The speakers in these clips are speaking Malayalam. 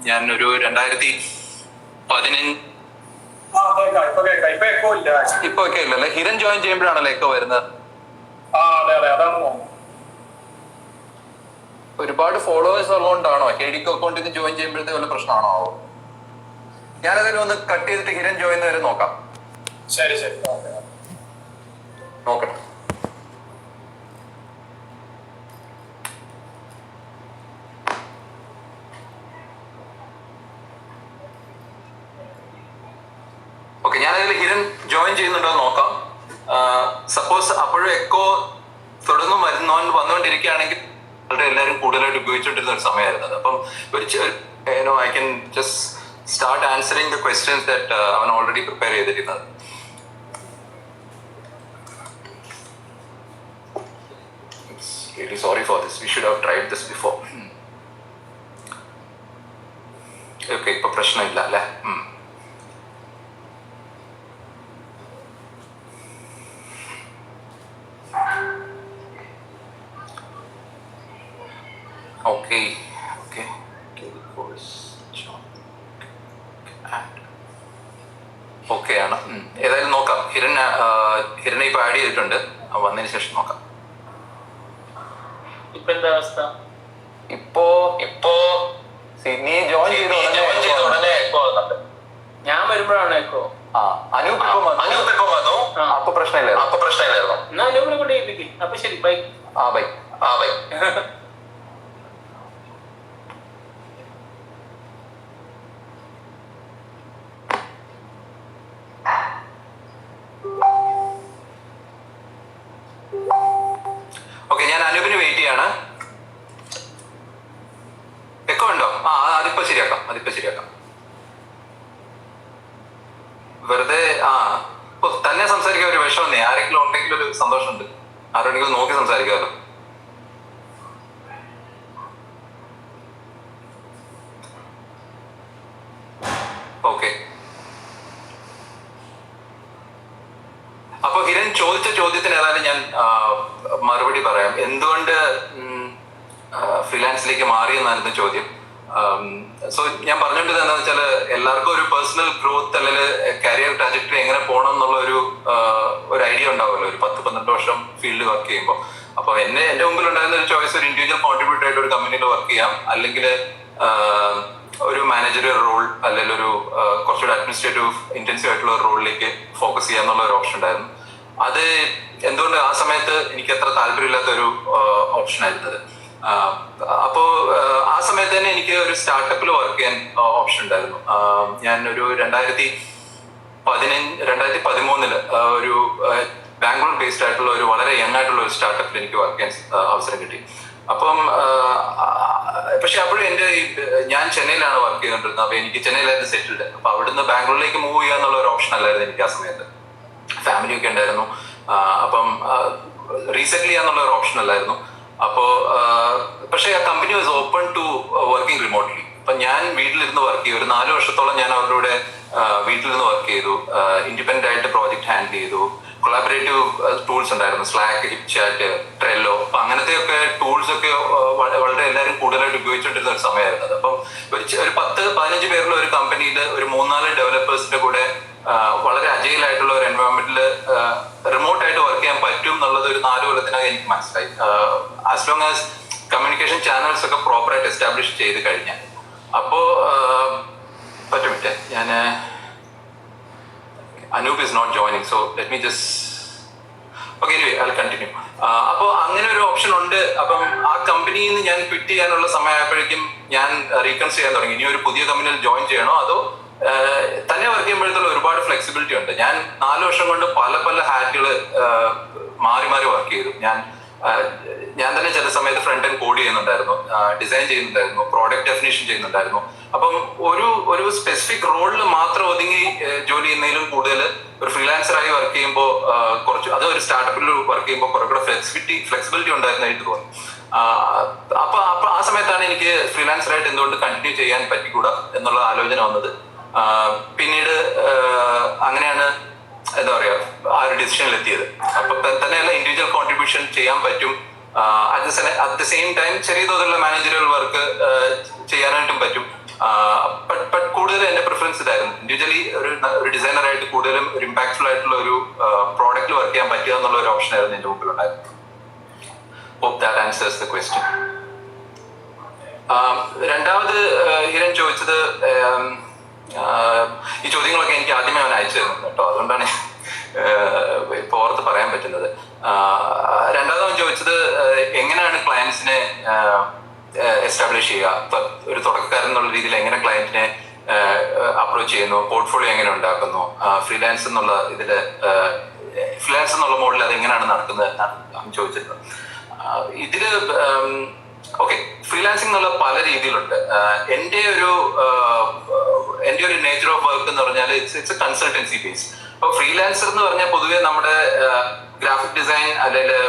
ഞാൻ ഒരു 2015 ഇപ്പൊ ഒക്കെ ഇല്ലല്ലേ? ഹിരൺ ജോയിൻ ചെയ്യുമ്പോഴാണല്ലോ എക്കോ വരുന്നത്. ഒരുപാട് ഫോളോവേഴ്സ് ഉള്ളതുകൊണ്ടാണോ KDK അക്കൗണ്ടിൽ നിന്ന് ജോയിൻ ചെയ്യുമ്പോഴത്തെ വല്ല പ്രശ്നമാണോ? ഞാനതിൽ ഒന്ന് കട്ട് ചെയ്തിട്ട് ഹിരൺ ജോയിൻ വരെ നോക്കാം. ശരി നോക്കട്ടെ. ഓക്കെ, ഞാനതിൽ ഹിരൺ ജോയിൻ ചെയ്യുന്നുണ്ടോ നോക്കാം. സപ്പോസ് അപ്പോഴും എക്കോ തുടർന്നും വന്നുകൊണ്ടിരിക്കുകയാണെങ്കിൽ എല്ലാവരും കൂടുതലായിട്ട് ഉപയോഗിച്ചുകൊണ്ടിരുന്ന ഒരു സമയമായിരുന്നു അത്. അപ്പം I can just start answering the questions that അവൻ ഓൾറെഡി പ്രിപ്പയർ ചെയ്തിരുന്നത്. Really sorry for this. We should have tried this before. Okay, ഇപ്പൊ പ്രശ്നമില്ല അല്ലേ? ഓക്കെ ഓക്കെ ആണ്. ഏതായാലും നോക്കാം. ഹിരനെ ഇപ്പൊ ആഡ് ചെയ്തിട്ടുണ്ട്. വന്നതിന് ശേഷം നോക്കാം. ഇപ്പൊ എന്താ അവസ്ഥ? ഇപ്പോ നീ ജോയിൻ ചെയ്ത ഉടനെ എക്കോ വന്നിട്ട് ഞാൻ വരുമ്പോഴാണ് എക്കോ. അനൂപ് ഇപ്പൊ വന്നു. അപ്പൊ പ്രശ്നമില്ലായിരുന്നു. എന്നാ അനൂപിനെ കൊണ്ട് ചെയ്യിപ്പിക്കും. അപ്പൊ ശരി, ബൈ. ബൈ. ഓക്കെ, ഞാൻ അനൂപിന് വെയിറ്റ് ചെയ്യാണ്. എക്കോ ഉണ്ടോ? അതിപ്പോ ശരിയാക്കാം. വെറുതെ തന്നെ സംസാരിക്കാൻ ഒരു വിഷമന്നേ. ആരെങ്കിലും ഉണ്ടെങ്കിലും ഒരു സന്തോഷമുണ്ട്. ആരോടെങ്കിലും നോക്കി സംസാരിക്കാമല്ലോ. ഓക്കെ, അപ്പൊ ഹിരൺ ചോദിച്ച ചോദ്യത്തിന് ഏതായാലും ഞാൻ മറുപടി പറയാം. എന്തുകൊണ്ട് ഫ്രീലാൻസിലേക്ക് മാറിയെന്നായിരുന്നു ചോദ്യം. സോ ഞാൻ പറഞ്ഞിട്ട് എന്താണെന്ന് വെച്ചാൽ എല്ലാവർക്കും ഒരു പേഴ്സണൽ ഗ്രോത്ത് അല്ലെങ്കിൽ കരിയർ ട്രാജക്ടറി എങ്ങനെ പോകണം എന്നുള്ള ഒരു ഐഡിയ ഉണ്ടാവുമല്ലോ, ഒരു 10-12 വർഷം ഫീൽഡ് വർക്ക് ചെയ്യുമ്പോൾ. അപ്പൊ എന്റെ മുമ്പിൽ ഉണ്ടായിരുന്ന ഒരു ചോയ്സ് ഒരു ഇൻഡിവിജ്വൽ കോൺട്രിബ്യൂട്ടർ ആയിട്ട് ഒരു കമ്പനിയിൽ വർക്ക് ചെയ്യാം, അല്ലെങ്കിൽ ഒരു മാനേജറിയൽ റോൾ, അല്ലെങ്കിൽ ഒരു കുറച്ചുകൂടി അഡ്മിനിസ്ട്രേറ്റീവ് ഇന്റൻസീവ് ആയിട്ടുള്ള ഒരു റോളിലേക്ക് ഫോക്കസ് ചെയ്യാം എന്നുള്ള ഒരു ഓപ്ഷൻ ഉണ്ടായിരുന്നു. അത് എന്തുകൊണ്ട് ആ സമയത്ത് എനിക്ക് അത്ര താല്പര്യമില്ലാത്ത ഒരു ഓപ്ഷൻ ആയിരുന്നത്. അപ്പോ ആ സമയത്ത് തന്നെ എനിക്ക് ഒരു സ്റ്റാർട്ടപ്പിൽ വർക്ക് ചെയ്യാൻ ഓപ്ഷൻ ഉണ്ടായിരുന്നു. ഞാൻ ഒരു 2013 ഒരു ബാംഗ്ലൂർ ബേസ്ഡ് ആയിട്ടുള്ള ഒരു വളരെ യങ് ആയിട്ടുള്ള ഒരു സ്റ്റാർട്ടപ്പിൽ എനിക്ക് വർക്ക് ചെയ്യാൻ അവസരം കിട്ടി. അപ്പം പക്ഷെ അപ്പോഴും ഞാൻ ചെന്നൈയിലാണ് വർക്ക് ചെയ്തുകൊണ്ടിരുന്നത്. അപ്പൊ എനിക്ക് ചെന്നൈയിലായിരുന്നു സെറ്റിൽഡ്. അപ്പൊ അവിടുന്ന് ബാംഗ്ലൂരിലേക്ക് മൂവ് ചെയ്യുക എന്നുള്ള ഒരു ഓപ്ഷൻ അല്ലായിരുന്നു എനിക്ക് ആ സമയത്ത്. ഫാമിലി ഒക്കെ ഉണ്ടായിരുന്നു. അപ്പം റീസെറ്റിൽ ചെയ്യാന്നുള്ള ഒരു ഓപ്ഷൻ അല്ലായിരുന്നു. അപ്പോ പക്ഷെ ആ company was open to working remotely. അപ്പൊ ഞാൻ വീട്ടിലിരുന്ന് വർക്ക് ചെയ്തു. ഒരു 4 വർഷത്തോളം ഞാൻ അവരുടെ വീട്ടിലിരുന്ന് വർക്ക് ചെയ്തു. ഇൻഡിപെൻഡന്റ് ആയിട്ട് പ്രോജക്ട് ഹാൻഡിൽ ചെയ്തു. കൊളാബറേറ്റീവ് ടൂൾസ് ഉണ്ടായിരുന്നു, സ്ലാക്ക്, ഹിപ്ചാറ്റ്, ട്രെല്ലോ. അപ്പൊ അങ്ങനത്തെയൊക്കെ ടൂൾസ് ഒക്കെ വളരെ എല്ലാവരും കൂടുതലായിട്ട് ഉപയോഗിച്ചുകൊണ്ടിരുന്ന ഒരു സമയമായിരുന്നു അത്. അപ്പം ഒരു 10-15 പേരുള്ള ഒരു കമ്പനിയിൽ ഒരു 3-4 ഡെവലപ്പേഴ്സിന്റെ കൂടെ വളരെ അജൈൽ ആയിട്ടുള്ള ഒരു എൻവയോൺമെന്റിൽ റിമോട്ട് ആയിട്ട് വർക്ക് ചെയ്യാൻ പറ്റും എന്നുള്ളത് ഒരു 4 കൊല്ലത്തിനകം എനിക്ക് മനസ്സിലായി. As long as communication channels ഒക്കെ പ്രോപ്പറായിട്ട് എസ്റ്റാബ്ലിഷ് ചെയ്ത് കഴിഞ്ഞാൽ. അപ്പോ പറ്റും. ഞാൻ Anoop is not joining, so let me just... Okay, anyway, I'll continue. അപ്പോൾ അങ്ങനെ ഒരു ഓപ്ഷൻ ഉണ്ട്. അപ്പം ആ കമ്പനിയിൽ നിന്ന് ഞാൻ ക്വിറ്റ് ചെയ്യാനുള്ള സമയമായപ്പോഴേക്കും ഞാൻ റീകൺസിഡർ ചെയ്യാൻ തുടങ്ങി. ഇനി ഒരു പുതിയ കമ്പനിയിൽ ജോയിൻ ചെയ്യണോ അതോ തന്നെ വർക്ക് ചെയ്യുമ്പോഴത്തേക്കും ഒരുപാട് ഫ്ലെക്സിബിലിറ്റി ഉണ്ട്. ഞാൻ 4 വർഷം കൊണ്ട് പല ഹാറ്റുകൾ മാറി വർക്ക് ചെയ്തു. ഞാൻ തന്നെ ചില സമയത്ത് ഫ്രണ്ട് എൻഡ് കോഡ് ചെയ്യുന്നുണ്ടായിരുന്നു, ഡിസൈൻ ചെയ്യുന്നുണ്ടായിരുന്നു, പ്രോഡക്റ്റ് ഡെഫിനേഷൻ ചെയ്യുന്നുണ്ടായിരുന്നു. അപ്പം ഒരു സ്പെസിഫിക് റോളിൽ മാത്രം ഒതുങ്ങി ജോലി ചെയ്യുന്നതിലും കൂടുതൽ ഒരു ഫ്രീലാൻസറായി വർക്ക് ചെയ്യുമ്പോൾ അത് ഒരു സ്റ്റാർട്ടപ്പിൽ വർക്ക് ചെയ്യുമ്പോൾ കുറെ കൂടെ ഫ്ലെക്സിബിലിറ്റി ഉണ്ടായിരുന്നായിട്ട് തോന്നി. അപ്പൊ ആ സമയത്താണ് എനിക്ക് ഫ്രീലാൻസറായിട്ട് എന്തുകൊണ്ട് കണ്ടിന്യൂ ചെയ്യാൻ പറ്റിക്കൂടാ എന്നുള്ള ആലോചന വന്നത്. പിന്നീട് അങ്ങനെയാണ് എന്താ പറയാ ആ ഒരു ഡിസിഷനിൽ എത്തിയത്. അപ്പൊ തന്നെയല്ല ഇൻഡിവിജ്വൽ കോൺട്രിബ്യൂഷൻ ചെയ്യാൻ പറ്റും, അറ്റ് ദ സെയിം ടൈം ചെറിയ തോതിലുള്ള മാനേജറിയൽ വർക്ക് ചെയ്യാനായിട്ടും പറ്റും. ബട്ട് കൂടുതൽ എന്റെ പ്രിഫറൻസ് ഇതായിരുന്നു. ഇൻഡിവിജ്വലി ഒരു ഡിസൈനറായിട്ട് കൂടുതലും ഒരു ഇമ്പാക്ട്ഫുൾ ആയിട്ടുള്ള ഒരു പ്രോഡക്റ്റിൽ വർക്ക് ചെയ്യാൻ പറ്റുക എന്നുള്ള ഒരു ഓപ്ഷൻ ആയിരുന്നു എന്റെ മുമ്പിൽ ഉണ്ടായിരുന്നു. Hope that answers the question. രണ്ടാമത് ഹിരൺ ചോദിച്ചത്, ഈ ചോദ്യങ്ങളൊക്കെ എനിക്ക് ആദ്യമേ അവൻ അയച്ചു തരുന്നത് കേട്ടോ, അതുകൊണ്ടാണ് ഇപ്പൊ ഓർത്ത് പറയാൻ പറ്റുന്നത്. രണ്ടാമത് അവൻ ചോദിച്ചത് എങ്ങനെയാണ് ക്ലയൻസിനെ എസ്റ്റാബ്ലിഷ് ചെയ്യുക, ഒരു തുടക്കക്കാരൻ എന്നുള്ള രീതിയിൽ എങ്ങനെ ക്ലയന്റിനെ അപ്രോച്ച് ചെയ്യുന്നു, പോർട്ട്ഫോളിയോ എങ്ങനെ ഉണ്ടാക്കുന്നു, ഫ്രീലാൻസ് എന്നുള്ള മോഡൽ അത് എങ്ങനെയാണ് നടക്കുന്നത് എന്നാണ് അവൻ ചോദിച്ചിരുന്നത്. ഇതില് ഓക്കെ, ഫ്രീലാൻസിംഗ് എന്നുള്ള പല രീതിയിലുണ്ട്. എന്റെ ഒരു നേച്ചർ ഓഫ് വർക്ക് എന്ന് പറഞ്ഞാൽ ഇറ്റ്സ് എ കൺസൾട്ടൻസി ബേസ്. അപ്പൊ ഫ്രീലാൻസർ എന്ന് പറഞ്ഞാൽ പൊതുവെ നമ്മുടെ ഗ്രാഫിക് ഡിസൈൻ അല്ലെങ്കിൽ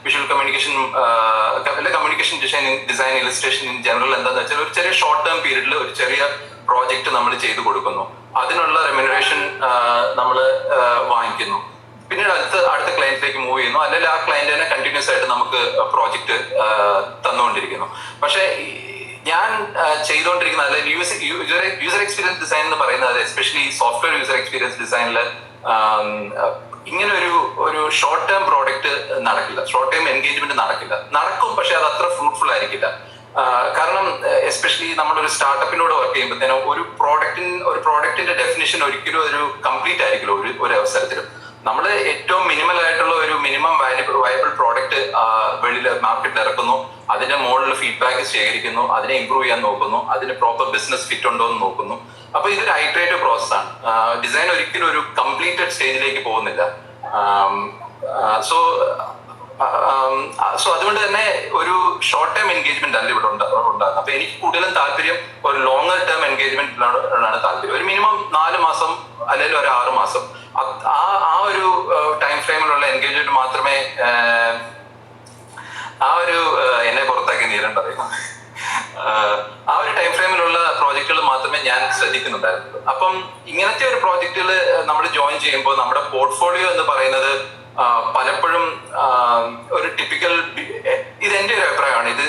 visual communication communication design illustration in general എന്താന്ന് വെച്ചാൽ ഒരു ചെറിയ ഷോർട്ട് ടേം പീരീഡിൽ ഒരു ചെറിയ പ്രോജക്റ്റ് നമ്മൾ ചെയ്തു കൊടുക്കുന്നു, അതിനുള്ള റെമ്യൂണറേഷൻ നമ്മൾ വാങ്ങിക്കുന്നു, പിന്നീട് അടുത്ത ക്ലയന്റിലേക്ക് മൂവ് ചെയ്യുന്നു, അല്ലെങ്കിൽ ആ ക്ലയന്റ് തന്നെ കണ്ടിന്യൂസ് ആയിട്ട് നമുക്ക് പ്രോജക്റ്റ് തന്നുകൊണ്ടിരിക്കുന്നു. പക്ഷെ ഞാൻ ചെയ്തുകൊണ്ടിരിക്കുന്ന അല്ലെങ്കിൽ യൂസർ എക്സ്പീരിയൻസ് ഡിസൈൻ എന്ന് പറയുന്നത്, എസ്പെഷ്യലി സോഫ്റ്റ്വെയർ യൂസർ എക്സ്പീരിയൻസ് ഡിസൈനിൽ ഇങ്ങനെ ഒരു ഷോർട്ട് ടേം പ്രോഡക്റ്റ് നടക്കില്ല, ഷോർട്ട് ടേം എൻഗേജ്മെന്റ് നടക്കും, പക്ഷെ അത് അത്ര ഫ്രൂട്ട്ഫുൾ ആയിരിക്കില്ല. കാരണം എസ്പെഷ്യലി നമ്മളൊരു സ്റ്റാർട്ടപ്പിനോട് വർക്ക് ചെയ്യുമ്പോഴത്തേനും ഒരു പ്രോഡക്റ്റിന്റെ ഡെഫിനിഷൻ ഒരിക്കലും ഒരു കംപ്ലീറ്റ് ആയിരിക്കില്ല ഒരു അവസരത്തിലും. നമ്മൾ ഏറ്റവും മിനിമൽ ആയിട്ടുള്ള ഒരു മിനിമം വയബിൾ പ്രോഡക്റ്റ് വെളിയിൽ മാർക്കറ്റിൽ ഇറക്കുന്നു, അതിന്റെ മുകളിൽ ഫീഡ്ബാക്ക് ശേഖരിക്കുന്നു, അതിനെ ഇമ്പ്രൂവ് ചെയ്യാൻ നോക്കുന്നു, അതിന് പ്രോപ്പർ ബിസിനസ് ഫിറ്റ് ഉണ്ടോ എന്ന് നോക്കുന്നു. അപ്പൊ ഇതൊരു ഐറ്ററേറ്റീവ് പ്രോസസ്സാണ്. ഡിസൈൻ ഒരിക്കലും ഒരു കംപ്ലീറ്റഡ് സ്റ്റേജിലേക്ക് പോകുന്നില്ല. സോ അതുകൊണ്ട് തന്നെ ഒരു ഷോർട്ട് ടേം എൻഗേജ്മെന്റ് അല്ല ഇവിടെ ഉണ്ടാകുന്നത്. അപ്പൊ എനിക്ക് കൂടുതലും താല്പര്യം ഒരു ലോങ്ങർ ടേം എൻഗേജ്മെന്റിലാണ് താല്പര്യം. ഒരു മിനിമം 4 മാസം അല്ലെങ്കിൽ ഒരു 6 മാസം ആ ഒരു ടൈം ഫ്രെയിമിലുള്ള എൻഗേജ്മെന്റ് മാത്രമേ എന്നെ പുറത്താക്കി നീരൻ പറയുന്നു, ആ ഒരു ടൈം ഫ്രെയിമിലുള്ള പ്രോജക്റ്റുകൾ മാത്രമേ ഞാൻ ശ്രദ്ധിക്കുന്നുണ്ടായിരുന്നുള്ളൂ. അപ്പം ഇങ്ങനത്തെ ഒരു പ്രോജക്റ്റുകൾ നമ്മൾ ജോയിൻ ചെയ്യുമ്പോൾ നമ്മുടെ പോർട്ട്ഫോളിയോ എന്ന് പറയുന്നത് പലപ്പോഴും ഒരു ടിപ്പിക്കൽ, ഇത് എന്റെ ഒരു അഭിപ്രായമാണ്, ഇത്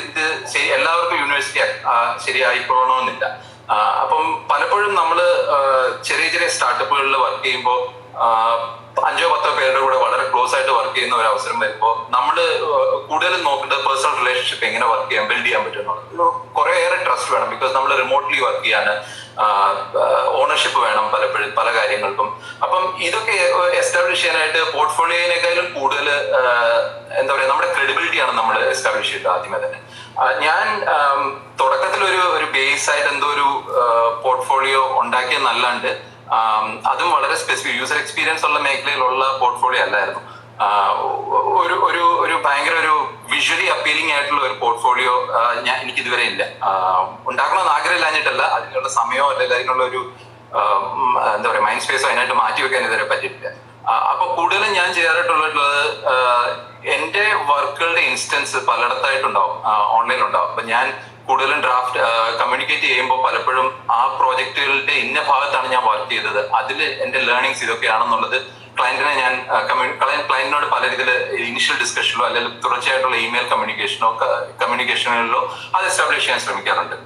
എല്ലാവർക്കും യൂണിവേഴ്സിറ്റി ശരിയായിക്കൊള്ളണമെന്നില്ല. അപ്പം പലപ്പോഴും നമ്മൾ ചെറിയ സ്റ്റാർട്ടപ്പുകളിൽ വർക്ക് ചെയ്യുമ്പോൾ 5-10 പേരുടെ കൂടെ വളരെ ക്ലോസ് ആയിട്ട് വർക്ക് ചെയ്യുന്ന ഒരു അവസരം വരുമ്പോൾ നമ്മൾ കൂടുതലും നോക്കേണ്ടത് പേഴ്സണൽ റിലേഷൻഷിപ്പ് എങ്ങനെ ബിൽഡ് ചെയ്യാൻ പറ്റുന്നുള്ളത്. കുറേയേറെ ട്രസ്റ്റ് വേണം, ബിക്കോസ് നമ്മൾ റിമോട്ട്ലി വർക്ക് ചെയ്യാണ്, ഓണർഷിപ്പ് വേണം പലപ്പോഴും പല കാര്യങ്ങൾക്കും. അപ്പം ഇതൊക്കെ എസ്റ്റാബ്ലിഷ് ചെയ്യാനായിട്ട് പോർട്ട്ഫോളിയോയിനേക്കാളും കൂടുതൽ എന്താ പറയുക, നമ്മുടെ ക്രെഡിബിലിറ്റിയാണ് നമ്മൾ എസ്റ്റാബ്ലിഷ് ചെയ്തത് ആദ്യമേ തന്നെ. ഞാൻ തുടക്കത്തിൽ ഒരു ബേസ് ആയിട്ട് എന്തോ ഒരു പോർട്ട്ഫോളിയോ ഉണ്ടാക്കിയെന്നല്ലാണ്ട് അതും വളരെ സ്പെസിഫിക് യൂസർ എക്സ്പീരിയൻസ് ഉള്ള മേഖലയിലുള്ള പോർട്ട്ഫോളിയോ അല്ലായിരുന്നു. ഒരു ഭയങ്കര ഒരു വിഷ്വലി അപ്പീലിംഗ് ആയിട്ടുള്ള ഒരു പോർട്ട്ഫോളിയോ എനിക്ക് ഇതുവരെ ഇല്ല. ഉണ്ടാക്കണമെന്ന് ആഗ്രഹമില്ലാഞ്ഞിട്ടല്ല, അതിനുള്ള സമയമോ അല്ലെങ്കിൽ അതിനുള്ള ഒരു എന്താ പറയുക മൈൻഡ് സ്പേസോ അതിനായിട്ട് മാറ്റിവെക്കാൻ ഇതുവരെ പറ്റിയിട്ടില്ല. അപ്പൊ കൂടുതലും ഞാൻ ചെയ്യാറായിട്ടുള്ളത് എന്റെ വർക്കുകളുടെ ഇൻസ്റ്റൻസ് പലയിടത്തായിട്ടുണ്ടാവും, ഓൺലൈനിലുണ്ടാവും. അപ്പൊ ഞാൻ കൂടുതലും ഡ്രാഫ്റ്റ് കമ്മ്യൂണിക്കേറ്റ് ചെയ്യുമ്പോൾ പലപ്പോഴും ആ പ്രോജക്റ്റുകളുടെ ഇന്ന ഭാഗത്താണ് ഞാൻ വർക്ക് ചെയ്തത്, അതിൽ എന്റെ ലേണിങ്സ് ഇതൊക്കെയാണെന്നുള്ളത് ക്ലയന്റിനെ ഞാൻ ക്ലയന്റിനോട് പല രീതിയിൽ ഇനിഷ്യൽ ഡിസ്കഷനിലോ അല്ലെങ്കിൽ തുടർച്ചയായിട്ടുള്ള ഇമെയിൽ കമ്മ്യൂണിക്കേഷനുകളിലോ അത് എസ്റ്റാബ്ലിഷ് ചെയ്യാൻ ശ്രമിക്കാറുണ്ട്.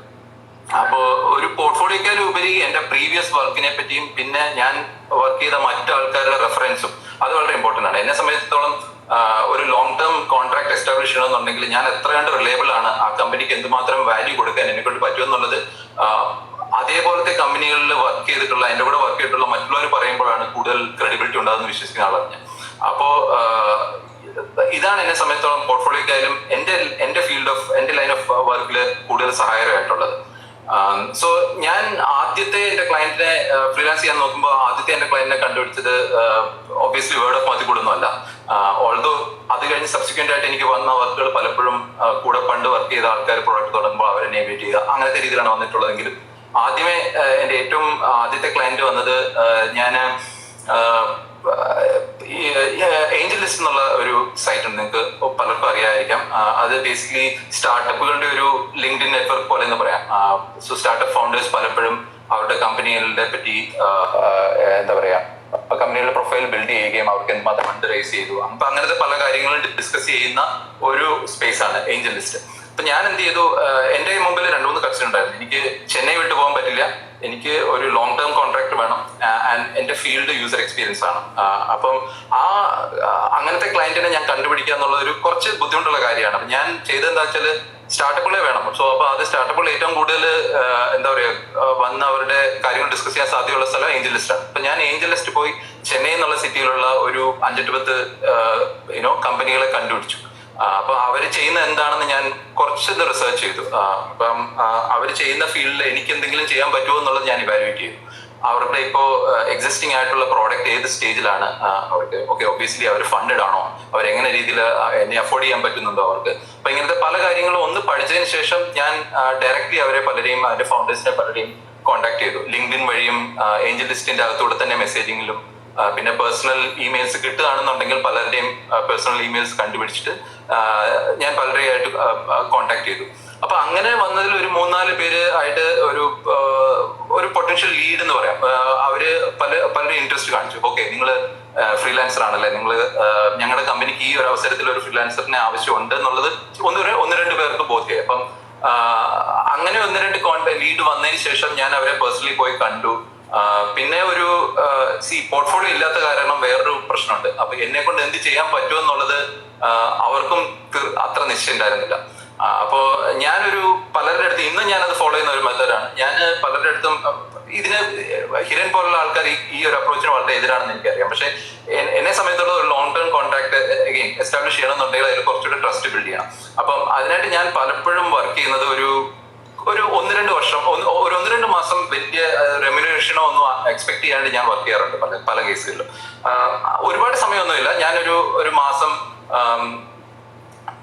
അപ്പോ ഒരു പോർട്ട്ഫോളിയോക്കാളും ഉപരി എന്റെ പ്രീവിയസ് വർക്കിനെ പറ്റിയും പിന്നെ ഞാൻ വർക്ക് ചെയ്ത മറ്റു ആൾക്കാരുടെ റെഫറൻസും അത് വളരെ ഇമ്പോർട്ടന്റ് ആണ്. എന്നെ സംബന്ധിച്ചിടത്തോളം ഒരു ലോങ് ടേം കോൺട്രാക്ട് എസ്റ്റാബ്ലിഷ് ചെയ്യണമെന്നുണ്ടെങ്കിൽ ഞാൻ എത്ര കണ്ട് റിലയബിൾ ആണ്, ആ കമ്പനിക്ക് എന്തുമാത്രം വാല്യൂ കൊടുക്കാൻ എന്നെ കൊണ്ട് പറ്റുമെന്നുള്ളത് അതേപോലത്തെ കമ്പനികളിൽ വർക്ക് ചെയ്തിട്ടുള്ള എന്റെ കൂടെ വർക്ക് ചെയ്തിട്ടുള്ള മറ്റുള്ളവർ പറയുമ്പോഴാണ് കൂടുതൽ ക്രെഡിബിലിറ്റി ഉണ്ടാകുന്ന വിശ്വസിക്കുന്ന ആളാണ് ഞാൻ. അപ്പോ ഇതാണ് എന്നെ സംബന്ധിച്ചോളം പോർട്ട്ഫോളിയോക്കായാലും എന്റെ ലൈൻ ഓഫ് വർക്കിൽ കൂടുതൽ സഹായകരമായിട്ടുള്ളത്. സോ ഞാൻ ആദ്യത്തെ എന്റെ ക്ലയന്റിനെ ഫ്രീലാൻസ് ചെയ്യാൻ നോക്കുമ്പോൾ ആദ്യത്തെ എന്റെ ക്ലയന്റിനെ കണ്ടുപിടിച്ചത് ഒബ്വിയസ്ലി വേർഡ് ഓഫ് മൗത്ത് കൂടെ ഒന്നുമല്ല. ഓൾദോ അത് കഴിഞ്ഞ് സബ്സിക്വന്റ് ആയിട്ട് എനിക്ക് വന്ന വർക്കുകൾ പലപ്പോഴും കൂടെ പണ്ട് വർക്ക് ചെയ്ത ആൾക്കാർ പ്രൊഡക്റ്റ് തുടങ്ങുമ്പോൾ അവരെ നേവിഗേറ്റ് ചെയ്യുക അങ്ങനത്തെ രീതിയിലാണ് വന്നിട്ടുള്ളതെങ്കിലും ആദ്യമേ എന്റെ ഏറ്റവും ആദ്യത്തെ ക്ലയന്റ് വന്നത് ഞാൻ ഏഞ്ചൽ ലിസ്റ്റ് എന്നുള്ള ഒരു സൈറ്റ് ഉണ്ട്, നിങ്ങൾക്ക് പലർക്കും അറിയാമായിരിക്കാം. അത് ബേസിക്കലി സ്റ്റാർട്ടപ്പുകളുടെ ഒരു ലിങ്ക്ഡിൻ നെറ്റ്വർക്ക് പോലെ എന്ന് പറയാം. സോ സ്റ്റാർട്ടപ്പ് ഫൗണ്ടേഴ്സ് പലപ്പോഴും അവരുടെ കമ്പനികളുടെ പറ്റി എന്താ പറയാ കമ്പനികളുടെ പ്രൊഫൈൽ ബിൽഡ് ചെയ്യുകയും അവർക്ക് എന്തുമാത്രം ഫണ്ട് റേസ് ചെയ്തു, അപ്പൊ അങ്ങനത്തെ പല കാര്യങ്ങളും ഡിസ്കസ് ചെയ്യുന്ന ഒരു സ്പേസ് ആണ് ഏഞ്ചൽ ലിസ്റ്റ്. അപ്പൊ ഞാൻ എന്ത് ചെയ്തു, എന്റെ മുമ്പിൽ 2-3 കസ്റ്റമർ എനിക്ക് ചെന്നൈ വിട്ടു പോകാൻ പറ്റില്ല, എനിക്ക് ഒരു ലോങ് ടേം കോൺട്രാക്ട് വേണം, ആൻഡ് എന്റെ ഫീൽഡ് യൂസർ എക്സ്പീരിയൻസ് ആണ്. അപ്പം അങ്ങനത്തെ ക്ലയന്റിനെ ഞാൻ കണ്ടുപിടിക്കുക എന്നുള്ളത് ഒരു കുറച്ച് ബുദ്ധിമുട്ടുള്ള കാര്യമാണ്. അപ്പൊ ഞാൻ ചെയ്തതെന്താ വെച്ചാൽ സ്റ്റാർട്ടപ്പുകളെ വേണം. സോ അപ്പൊ അത് സ്റ്റാർട്ടപ്പുകൾ ഏറ്റവും കൂടുതൽ എന്താ പറയുക വന്ന് അവരുടെ കാര്യങ്ങൾ ഡിസ്കസ് ചെയ്യാൻ സാധ്യതയുള്ള സ്ഥലം ഏഞ്ചൽ ലിസ്റ്റ് ആണ്. അപ്പൊ ഞാൻ ഏഞ്ചൽ ലിസ്റ്റ് പോയി ചെന്നൈ എന്നുള്ള സിറ്റിയിലുള്ള ഒരു 5-10 കമ്പനികളെ കണ്ടുപിടിച്ചു. അപ്പൊ അവര് ചെയ്യുന്ന എന്താണെന്ന് ഞാൻ കുറച്ച് റിസർച്ച് ചെയ്തു. അപ്പം അവര് ചെയ്യുന്ന ഫീൽഡിൽ എനിക്ക് എന്തെങ്കിലും ചെയ്യാൻ പറ്റുമോ എന്നുള്ളത് ഞാൻ ഇവാലുവേറ്റ് ചെയ്തു. അവരുടെ ഇപ്പോ എക്സിസ്റ്റിംഗ് ആയിട്ടുള്ള പ്രോഡക്റ്റ് ഏത് സ്റ്റേജിലാണ്, അവർക്ക് ഓക്കെ ഒബ്വിയസ്ലി അവർ ഫണ്ടഡ് ആണോ, അവരെങ്ങനെ രീതിയിൽ എന്നെ അഫോർഡ് ചെയ്യാൻ പറ്റുന്നുണ്ടോ അവർക്ക്. അപ്പൊ ഇങ്ങനത്തെ പല കാര്യങ്ങളും ഒന്ന് പഠിച്ചതിന് ശേഷം ഞാൻ ഡയറക്റ്റ്ലി അവരെ പലരെയും അതിന്റെ ഫൗണ്ടേഴ്സിനെ പലരെയും കോൺടാക്ട് ചെയ്തു. ലിങ്ക്ഡിൻ വഴിയും ഏഞ്ചൽ ലിസ്റ്റിന്റെ അകത്തൂടെ തന്നെ മെസ്സേജിങ്ങിലും പിന്നെ പേഴ്സണൽ ഇമെയിൽസ് കിട്ടുകയാണെന്നുണ്ടെങ്കിൽ പലരുടെയും പേഴ്സണൽ ഇമെയിൽസ് കണ്ടുപിടിച്ചിട്ട് ഞാൻ പലരെയായിട്ട് കോൺടാക്ട് ചെയ്തു. അപ്പൊ അങ്ങനെ വന്നതിൽ ഒരു 3-4 പേര് ആയിട്ട് ഒരു പൊട്ടൻഷ്യൽ ലീഡ് എന്ന് പറയാം. അവര് പലരും ഇൻട്രസ്റ്റ് കാണിച്ചു. ഓക്കെ, നിങ്ങൾ ഫ്രീലാൻസർ ആണല്ലേ, നിങ്ങൾ ഞങ്ങളുടെ കമ്പനിക്ക് ഈ ഒരു അവസരത്തിൽ ഒരു ഫ്രീലാൻസറിനെ ആവശ്യമുണ്ട് എന്നുള്ളത് 1-2 പേർക്ക് ബോധ്യമായി. അപ്പം അങ്ങനെ 1-2 ലീഡ് വന്നതിന് ശേഷം ഞാൻ അവരെ പേഴ്സണലി പോയി കണ്ടു. പിന്നെ ഒരു പോർട്ട്ഫോളിയോ ഇല്ലാത്ത കാരണം വേറൊരു പ്രശ്നമുണ്ട്. അപ്പൊ എന്നെ കൊണ്ട് എന്ത് ചെയ്യാൻ പറ്റുമെന്നുള്ളത് അവർക്കും അത്ര നിശ്ചയം ഉണ്ടായിരുന്നില്ല. അപ്പോ ഞാനൊരു പലരുടെ അടുത്ത് ഇന്നും ഞാനത് ഫോളോ ചെയ്യുന്ന ഒരു മെത്തേഡാണ്. ഞാൻ പലരുടെ അടുത്തും ഇതിന് ഹിരൺ പോലുള്ള ആൾക്കാർ ഈ ഒരു അപ്രോച്ചിന് വളരെ എതിരാണെന്ന് എനിക്കറിയാം. പക്ഷെ എന്നെ സമയത്തുള്ള ഒരു long term contract again establish ചെയ്യണമെന്നുണ്ടെങ്കിൽ അതിൽ കുറച്ചുകൂടി ട്രസ്റ്റ് ബിൽഡ് ചെയ്യണം. അപ്പം അതിനായിട്ട് ഞാൻ പലപ്പോഴും വർക്ക് ചെയ്യുന്നത് ഒരു 1-2 വർഷം, ഒരു 1-2 മാസം വലിയ റെമ്യൂണറേഷനോ ഒന്നും എക്സ്പെക്ട് ചെയ്യാണ്ട് ഞാൻ വർക്ക് ചെയ്യാറുണ്ട് പല കേസുകളിലും. ഒരുപാട് സമയമൊന്നുമില്ല. ഞാനൊരു മാസം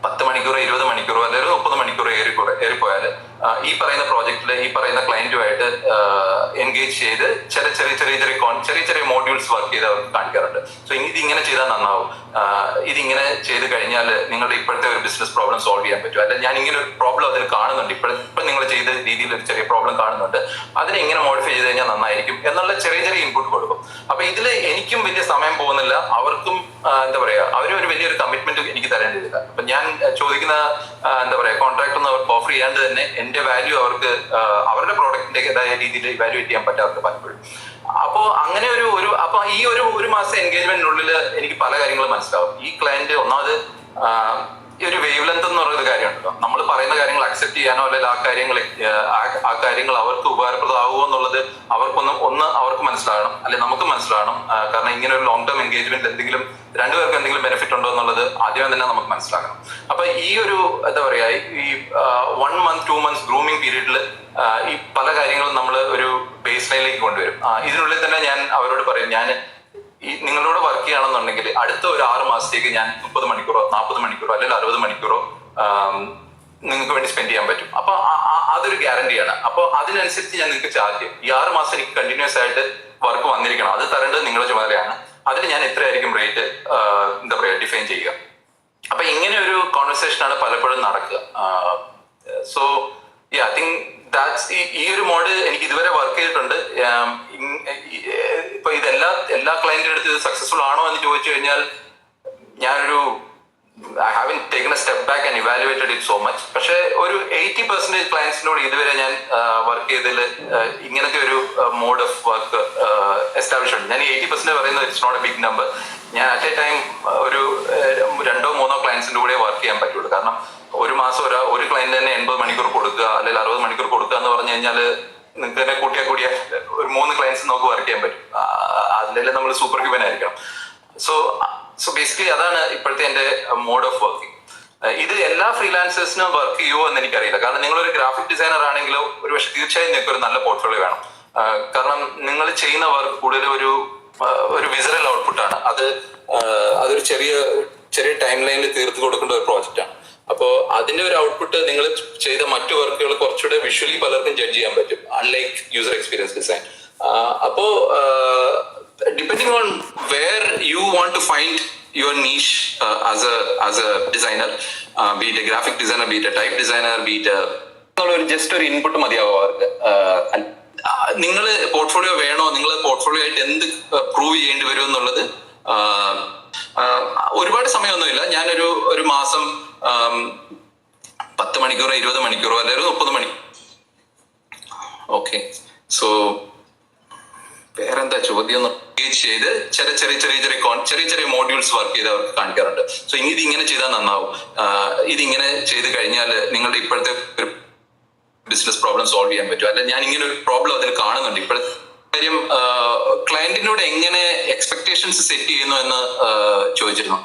10 മണിക്കൂറോ 20 മണിക്കൂറോ അല്ലെങ്കിൽ 30 മണിക്കൂറോ ഏറിപ്പോയാൽ ഈ പറയുന്ന പ്രോജക്റ്റില് ഈ പറയുന്ന ക്ലയന്റുമായിട്ട് എൻഗേജ് ചെയ്ത് ചെറിയ മോഡ്യൂൾസ് വർക്ക് ചെയ്ത് അവർക്ക് കാണിക്കാറുണ്ട്. സോ ഇതിങ്ങനെ ചെയ്താൽ നന്നാവും, ഇതിങ്ങനെ ചെയ്ത് കഴിഞ്ഞാൽ നിങ്ങളുടെ ഇപ്പോഴത്തെ ഒരു ബിസിനസ് പ്രോബ്ലം സോൾവ് ചെയ്യാൻ പറ്റും, അല്ലെങ്കിൽ ഞാൻ ഇങ്ങനെ ഒരു പ്രോബ്ലം അതിൽ കാണുന്നുണ്ട്, ഇപ്പം നിങ്ങൾ ചെയ്ത രീതിയിൽ ഒരു ചെറിയ പ്രോബ്ലം കാണുന്നുണ്ട്, അതിനെ ഇങ്ങനെ മോഡിഫൈ ചെയ്ത് കഴിഞ്ഞാൽ നന്നായിരിക്കും എന്നുള്ള ചെറിയ ഇൻപുട്ട് കൊടുക്കും. അപ്പൊ ഇതിൽ എനിക്കും വലിയ സമയം പോകുന്നില്ല, അവർക്കും എന്താ പറയാ അവരും ഒരു വലിയൊരു കമ്മിറ്റ്മെന്റ് എനിക്ക് തരേണ്ടതില്ല. അപ്പൊ ഞാൻ ചോദിക്കുന്ന എന്താ പറയാ കോൺട്രാക്ട് ഒന്നും അവർക്ക് ഓഫർ ചെയ്യാണ്ട് തന്നെ എന്റെ വാല്യൂ അവർക്ക് അവരുടെ പ്രോഡക്റ്റിന്റേതായ രീതിയിൽ ഇവാലുവേറ്റ് ചെയ്യാൻ പറ്റാറുണ്ട് പലപ്പോഴും. അപ്പോ അങ്ങനെ അപ്പൊ ഈ ഒരു മാസം എൻഗേജ്മെന്റിനുള്ളിൽ എനിക്ക് പല കാര്യങ്ങളും മനസ്സിലാവും. ഈ ക്ലയന്റ് ഒന്നാമത് ഈ ഒരു വേവ് ലെങ്ത് എന്ന് പറയുന്ന കാര്യമുണ്ടല്ലോ, നമ്മൾ പറയുന്ന കാര്യങ്ങൾ അക്സെപ്റ്റ് ചെയ്യാനോ അല്ലെങ്കിൽ ആ കാര്യങ്ങൾ അവർക്ക് ഉപകാരപ്രദമാകുമോ എന്നുള്ളത് അവർക്ക് മനസ്സിലാകണം, അല്ലെങ്കിൽ നമുക്ക് മനസ്സിലാകണം. കാരണം ഇങ്ങനെ ഒരു ലോങ് ടേം എൻഗേജ്മെന്റ് എന്തെങ്കിലും 2 പേർക്ക് എന്തെങ്കിലും ബെനിഫിറ്റ് ഉണ്ടോ എന്നുള്ളത് ആദ്യമേ തന്നെ നമുക്ക് മനസ്സിലാക്കണം. അപ്പൊ ഈ ഒരു എന്താ പറയാ ഈ 1 month 2 months ഗ്രൂമിംഗ് പീരീഡിൽ ഈ പല കാര്യങ്ങളും നമ്മൾ ഒരു ബേസ് ലൈനിലേക്ക് കൊണ്ടുവരും. ഇതിനുള്ളിൽ തന്നെ ഞാൻ അവരോട് പറയും, ഞാൻ നിങ്ങളോട് വർക്ക് ചെയ്യണമെന്നുണ്ടെങ്കിൽ അടുത്ത ഒരു 6 മാസത്തേക്ക് ഞാൻ 30 മണിക്കൂറോ 40 മണിക്കൂറോ അല്ലെങ്കിൽ 60 മണിക്കൂറോ നിങ്ങൾക്ക് വേണ്ടി സ്പെൻഡ് ചെയ്യാൻ പറ്റും. അപ്പൊ അതൊരു ഗ്യാരണ്ടിയാണ്. അപ്പൊ അതിനനുസരിച്ച് ഞാൻ നിങ്ങൾക്ക് ചാർജ് ചെയ്യും. ഈ 6 മാസം എനിക്ക് കണ്ടിന്യൂസ് ആയിട്ട് വർക്ക് വന്നിരിക്കണം, അത് തരേണ്ടത് നിങ്ങളുടെ ചുമതലയാണ്. അതിന് ഞാൻ എത്രയായിരിക്കും റേറ്റ് എന്താ പറയാ ഡിഫൈൻ ചെയ്യുക. അപ്പൊ ഇങ്ങനെ ഒരു കോൺവെർസേഷൻ ആണ് പലപ്പോഴും നടക്കുക. സോ ഐ തിങ്ക് ദാറ്റ്സ് ഈ ഒരു മോഡ് എനിക്ക് ഇതുവരെ വർക്ക് ചെയ്തിട്ടുണ്ട്. ഇപ്പൊ എല്ലാ ക്ലയന്റിന്റെ അടുത്ത് ഇത് സക്സസ്ഫുൾ ആണോ എന്ന് ചോദിച്ചു കഴിഞ്ഞാൽ ഞാനൊരു I haven't taken a step back and evaluated it so much. പക്ഷെ ഒരു 80% ക്ലയൻസിനോട് ഇതുവരെ ഞാൻ വർക്ക് ചെയ്തതിൽ ഇങ്ങനത്തെ ഒരു മോഡ് ഓഫ് വർക്ക് എസ്റ്റാബ്ലിഷ് ഉണ്ട്. ഞാൻ 80% പറയുന്നത് it's not a big number. ഞാൻ അറ്റ് എ ടൈം ഒരു 2-3 ക്ലയൻസിന്റെ കൂടെ വർക്ക് ചെയ്യാൻ പറ്റുള്ളൂ. കാരണം ഒരു മാസം ഒരു ക്ലയന്റ് തന്നെ 80 മണിക്കൂർ കൊടുക്കുക അല്ലെങ്കിൽ 60 മണിക്കൂർ കൊടുക്കുക എന്ന് പറഞ്ഞു കഴിഞ്ഞാൽ നിങ്ങൾക്ക് തന്നെ കൂട്ടിയ ഒരു 3 ക്ലയൻസ് നമുക്ക് വർക്ക് ചെയ്യാൻ പറ്റും. അതിലെല്ലാം നമ്മൾ സൂപ്പർ ഹ്യൂമൻ ആയിരിക്കണം. സോ ബേസിക്കലി അതാണ് ഇപ്പോഴത്തെ എന്റെ മോഡ് ഓഫ് വർക്കിംഗ്. ഇത് എല്ലാ ഫ്രീലാൻസേഴ്സിനും വർക്ക് ചെയ്യുമോ എന്ന് എനിക്കറിയില്ല. കാരണം നിങ്ങളൊരു ഗ്രാഫിക് ഡിസൈനർ ആണെങ്കിലോ ഒരു പക്ഷെ തീർച്ചയായും നിങ്ങൾക്ക് ഒരു നല്ല പോർട്ട്ഫോളിയോ വേണം. കാരണം നിങ്ങൾ ചെയ്യുന്ന വർക്ക് കൂടുതൽ ഒരു വിസറൽ ഔട്ട്പുട്ടാണ്. അതൊരു ചെറിയ ടൈം ലൈനിൽ തീർത്ത് കൊടുക്കേണ്ട ഒരു പ്രോജക്റ്റ് ആണ്. അപ്പോ അതിന്റെ ഒരു ഔട്ട്പുട്ട് നിങ്ങൾ ചെയ്ത മറ്റു വർക്കുകൾ കുറച്ചുകൂടെ വിഷ്വലി പലർക്കും ജഡ്ജ് ചെയ്യാൻ പറ്റും, അൺലൈക്ക് യൂസർ എക്സ്പീരിയൻസ് ഡിസൈൻ. അപ്പോ depending on where you want to find your niche as a designer, be it a graphic designer, be it a type designer, be it just ഒരു ഇൻപുട്ട് മതിയാവും അവർക്ക്. നിങ്ങൾ പോർട്ട്ഫോളിയോ വേണോ, നിങ്ങൾ പോർട്ട്ഫോളിയോ ആയിട്ട് എന്ത് പ്രൂവ് ചെയ്യേണ്ടി വരും എന്നുള്ളത് ഒരുപാട് സമയമൊന്നുമില്ല. ഞാനൊരു മാസം 10 മണിക്കൂറോ 20 മണിക്കൂറോ അല്ലെങ്കിൽ 30 മണി ഓക്കെ. സോ വേറെന്താ ചോദ്യം ചെയ്ത് ചെറിയ മോഡ്യൂൾസ് വർക്ക് ചെയ്ത് അവർക്ക് കാണിക്കാറുണ്ട്. സോ ഇനി ഇതിങ്ങനെ ചെയ്താൽ നന്നാവും, ഇതിങ്ങനെ ചെയ്ത് കഴിഞ്ഞാൽ നിങ്ങളുടെ ഇപ്പോഴത്തെ ബിസിനസ് പ്രോബ്ലം സോൾവ് ചെയ്യാൻ പറ്റും, അല്ല ഞാൻ ഇങ്ങനെ ഒരു പ്രോബ്ലം അതിൽ കാണുന്നുണ്ട്. ഇപ്പോഴത്തെ കാര്യം ക്ലയന്റിനോട് എങ്ങനെ എക്സ്പെക്ടേഷൻസ് സെറ്റ് ചെയ്യുന്നു എന്ന് ചോദിച്ചിരുന്നു.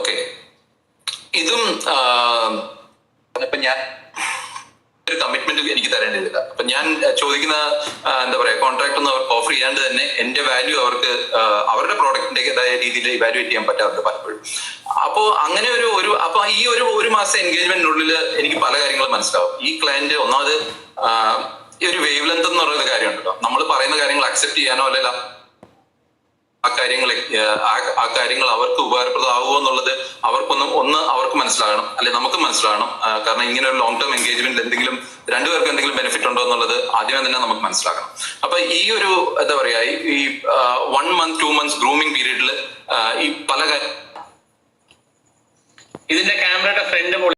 ഓക്കെ, ഇതും ഇപ്പൊ ഞാൻ ഒരു കമ്മിറ്റ്മെന്റ് എനിക്ക് തരേണ്ടതില്ല. അപ്പൊ ഞാൻ ചോദിക്കുന്ന എന്താ പറയാ കോൺട്രാക്ട് ഒന്നും അവർക്ക് ഓഫർ ചെയ്യാണ്ട് തന്നെ എന്റെ വാല്യൂ അവർക്ക് അവരുടെ പ്രോഡക്റ്റിന്റേതായ രീതിയിൽ ഇവാലുവേറ്റ് ചെയ്യാൻ പറ്റാറുണ്ട് പലപ്പോഴും. അപ്പോ അങ്ങനെ അപ്പൊ ഈ ഒരു മാസം എൻഗേജ്മെന്റിനുള്ളിൽ എനിക്ക് പല കാര്യങ്ങളും മനസ്സിലാവും. ഈ ക്ലയന്റ് ഒന്നാമത് ഈ ഒരു വേവ് ലെങ്ത് എന്ന് പറയുന്ന കാര്യമുണ്ടല്ലോ, നമ്മൾ പറയുന്ന കാര്യങ്ങൾ അക്സെപ്റ്റ് ചെയ്യാനോ അല്ലല്ല ആ കാര്യങ്ങൾ അവർക്ക് ഉപകാരപ്രദമാകുമോ എന്നുള്ളത് അവർക്ക് മനസ്സിലാകണം, അല്ലെ നമുക്ക് മനസ്സിലാകണം. കാരണം ഇങ്ങനെ ഒരു ലോങ് ടേം എൻഗേജ്മെന്റിൽ രണ്ടുപേർക്ക് എന്തെങ്കിലും ബെനിഫിറ്റ് ഉണ്ടോ എന്നുള്ളത് ആദ്യമേ തന്നെ നമുക്ക് മനസ്സിലാക്കണം. അപ്പൊ ഈ ഒരു എന്താ പറയാ ഈ 1 month 2 months ഗ്രൂമിംഗ് പീരീഡിൽ ഈ പല ഇതിന്റെ ക്യാമറയുടെ ഫ്രണ്ട്